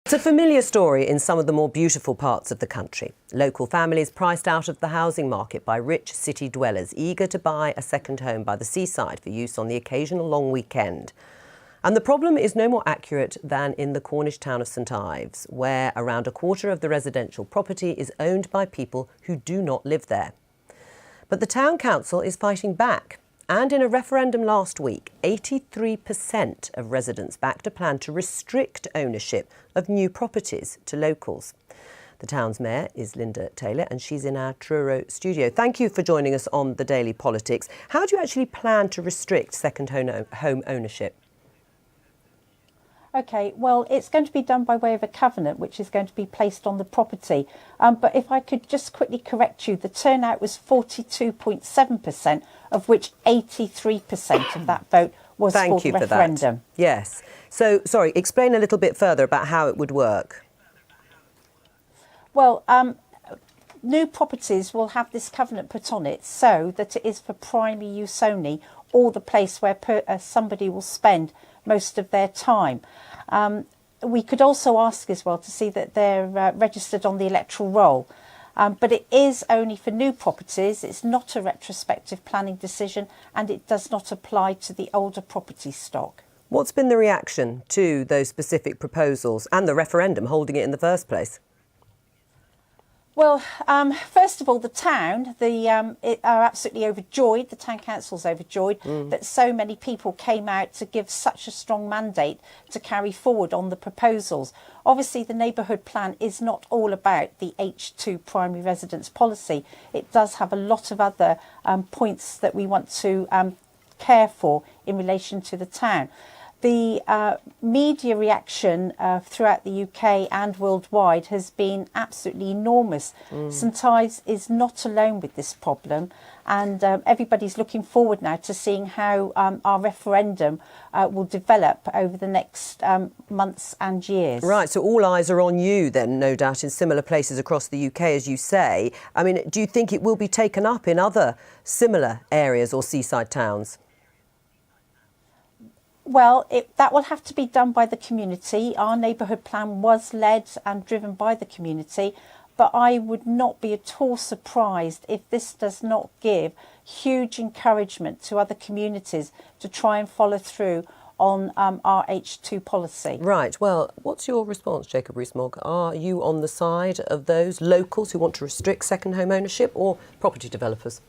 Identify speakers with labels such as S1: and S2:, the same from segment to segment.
S1: It's a familiar story in some of the more beautiful parts of the country. Local families priced out of the housing market by rich city dwellers eager to buy a second home by the seaside for use on the occasional long weekend. And the problem is no more accurate than in the Cornish town of St Ives, where around a quarter of the residential property is owned by people who do not live there. But the town council is fighting back. And in a referendum last week, 83% of residents backed a plan to restrict ownership of new properties to locals. The town's mayor is Linda Taylor, and she's in our Truro studio. Thank you for joining us on The Daily Politics. How do you actually plan to restrict second home ownership?
S2: OK, well, it's going to be done by way of a covenant, which is going to be placed on the property. But if I could just quickly correct you, the turnout was 42.7%, of which 83% of that vote was for the referendum.
S1: Yes. So, sorry, explain a little bit further about how it would work.
S2: Well, new properties will have this covenant put on it so that it is for primary use only, or the place where somebody will spend most of their time. We could also ask as well to see that they're registered on the electoral roll. But it is only for new properties. It's not a retrospective planning decision, and it does not apply to the older property stock.
S1: What's been the reaction to those specific proposals and the referendum holding it in the first place?
S2: Well, first of all, the town are absolutely overjoyed. The town council's overjoyed that so many people came out to give such a strong mandate to carry forward on the proposals. Obviously, the neighbourhood plan is not all about the H2 primary residence policy. It does have a lot of other points that we want to care for in relation to the town. The media reaction throughout the UK and worldwide has been absolutely enormous. St Ives is not alone with this problem, and everybody's looking forward now to seeing how our referendum will develop over the next months and years.
S1: Right, so all eyes are on you then, no doubt, in similar places across the UK, as you say. I mean, do you think it will be taken up in other similar areas or seaside towns?
S2: Well, that will have to be done by the community. Our neighbourhood plan was led and driven by the community, but I would not be at all surprised if this does not give huge encouragement to other communities to try and follow through on our H2 policy.
S1: Right, well, what's your response, Jacob Rees-Mogg? Are you on the side of those locals who want to restrict second home ownership, or property developers?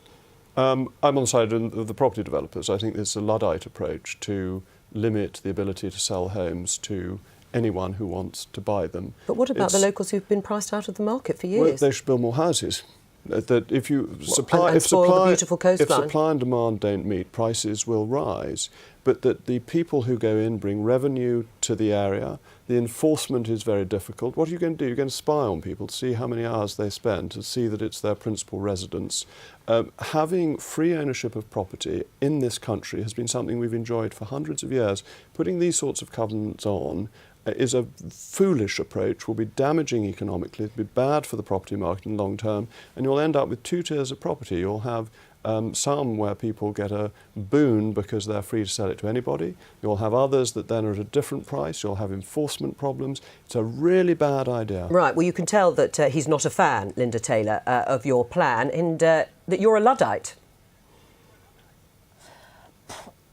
S3: I'm on the side of the property developers. I think there's a Luddite approach to limit the ability to sell homes to anyone who wants to buy them.
S1: But what about the locals who've been priced out of the market for years?
S3: Well, they should build more houses. That if you supply,
S1: if
S3: supply and demand don't meet, prices will rise. But that the people who go in bring revenue to the area. The enforcement is very difficult. What are you going to do? You're going to spy on people to see how many hours they spend, to see that it's their principal residence. Having free ownership of property in this country has been something we've enjoyed for hundreds of years. Putting these sorts of covenants on is a foolish approach, will be damaging economically, it'll be bad for the property market in the long term, and you'll end up with two tiers of property. You'll have some where people get a boon because they're free to sell it to anybody. You'll have others that then are at a different price. You'll have enforcement problems. It's a really bad idea.
S1: Right, well, you can tell that he's not a fan, Linda Taylor, of your plan, and that you're a Luddite.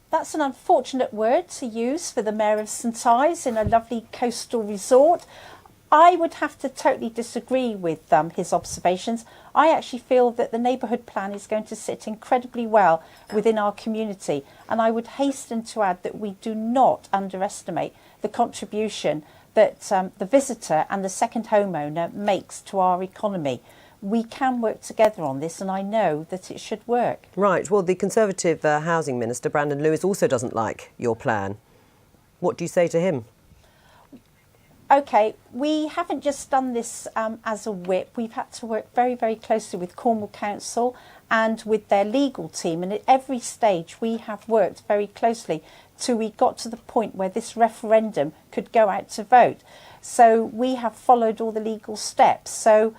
S2: That's an unfortunate word to use for the Mayor of St Ives in a lovely coastal resort. I would have to totally disagree with his observations. I actually feel that the neighbourhood plan is going to sit incredibly well within our community, and I would hasten to add that we do not underestimate the contribution that the visitor and the second homeowner makes to our economy. We can work together on this, and I know that it should work.
S1: Right, well, the Conservative Housing Minister, Brandon Lewis, also doesn't like your plan. What do you say to him?
S2: OK, we haven't just done this as a whip. We've had to work very, very closely with Cornwall Council and with their legal team. And at every stage, we have worked very closely till we got to the point where this referendum could go out to vote. So we have followed all the legal steps. So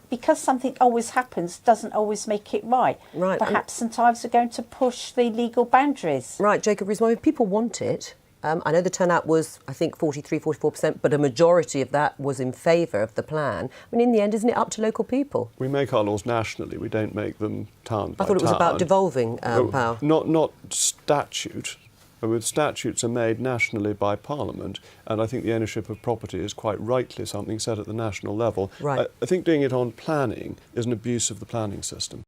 S2: because something always happens doesn't always make it right. Perhaps St Ives are going to push the legal boundaries.
S1: Right, Jacob Rees-Mogg, if people want it, I know the turnout was, I think, 43-44%, but a majority of that was in favour of the plan. I mean, in the end, isn't it up to local people?
S3: We make our laws nationally. We don't make them town by town.
S1: I thought it was about devolving power.
S3: Not statute. With statutes are made nationally by Parliament, and I think the ownership of property is quite rightly something set at the national level.
S1: Right.
S3: I think doing it on planning is an abuse of the planning system.